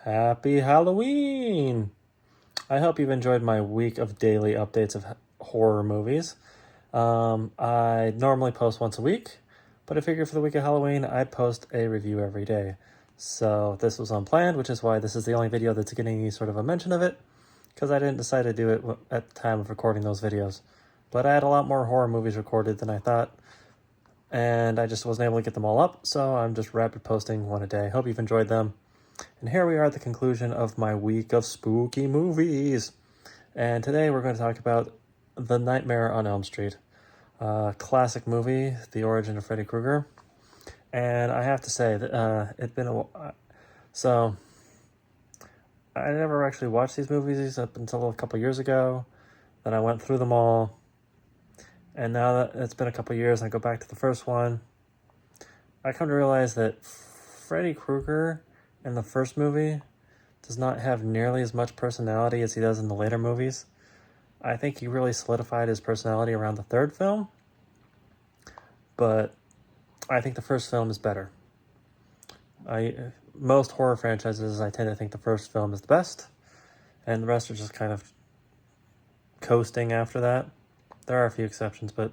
Happy Halloween! I hope you've enjoyed my week of daily updates of horror movies. I normally post once a week, but I figured for the week of Halloween, I'd post a review every day. So this was unplanned, which is why this is the only video that's getting any sort of a mention of it, because I didn't decide to do it at the time of recording those videos. But I had a lot more horror movies recorded than I thought, and I just wasn't able to get them all up, so I'm just rapid posting one a day. Hope you've enjoyed them. And here we are at the conclusion of my week of spooky movies. And today we're going to talk about The Nightmare on Elm Street. Classic movie, the origin of Freddy Krueger. And I have to say that it's been a while. So, I never actually watched these movies up until a couple years ago. Then I went through them all. And now that it's been a couple years and I go back to the first one, I come to realize that Freddy Krueger in the first movie does not have nearly as much personality as he does in the later movies. I think he really solidified his personality around the third film, but I think the first film is better. Most horror franchises, I tend to think the first film is the best, and the rest are just kind of coasting after that. There are a few exceptions, but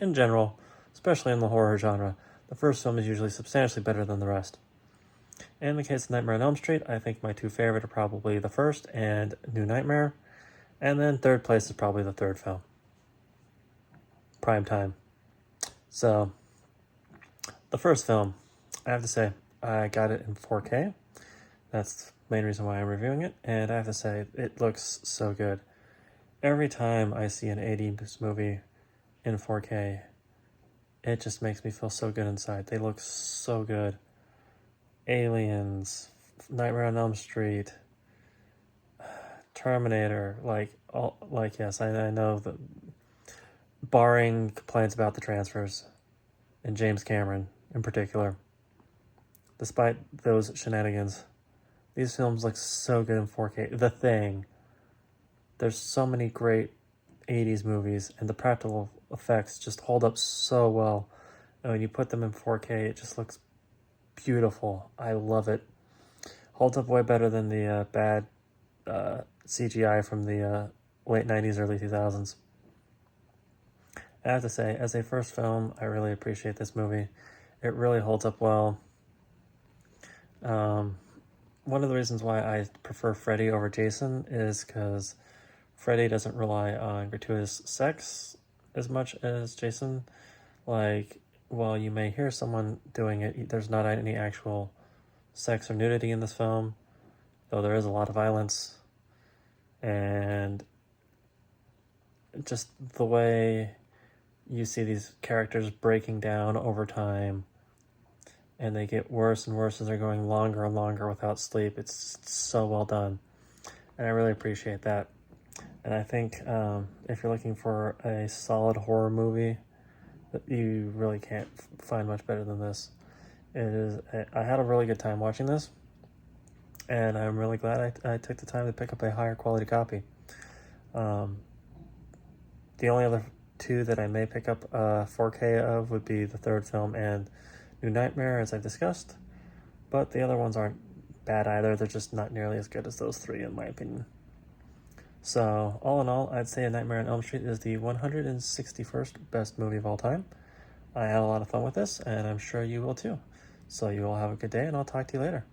in general, especially in the horror genre, the first film is usually substantially better than the rest. In the case of Nightmare on Elm Street, I think my two favorite are probably the first and New Nightmare. And then third place is probably the third film. Prime time. So, the first film, I have to say, I got it in 4K. That's the main reason why I'm reviewing it. And I have to say, it looks so good. Every time I see an 80s movie in 4K, it just makes me feel so good inside. They look so good. Aliens, Nightmare on Elm Street, Terminator, yes, I know that, barring complaints about the transfers, and James Cameron in particular, despite those shenanigans, these films look so good in 4K. The Thing, there's so many great 80s movies, and the practical effects just hold up so well, and when you put them in 4K, it just looks beautiful. I love it. Holds up way better than the bad CGI from the late 90s, early 2000s. I have to say, as a first film, I really appreciate this movie. It really holds up well. One of the reasons why I prefer Freddy over Jason is because Freddy doesn't rely on gratuitous sex as much as Jason. While you may hear someone doing it, there's not any actual sex or nudity in this film, though there is a lot of violence. And just the way you see these characters breaking down over time, and they get worse and worse as they're going longer and longer without sleep. It's so well done, and I really appreciate that. And I think if you're looking for a solid horror movie, you really can't find much better than this. I had a really good time watching this, and I'm really glad I took the time to pick up a higher quality copy. The only other two that I may pick up 4K of would be the third film and New Nightmare, as I've discussed, but the other ones aren't bad either. They're just not nearly as good as those three, in my opinion. So, all in all, I'd say A Nightmare on Elm Street is the 161st best movie of all time. I had a lot of fun with this, and I'm sure you will too. So you all have a good day, and I'll talk to you later.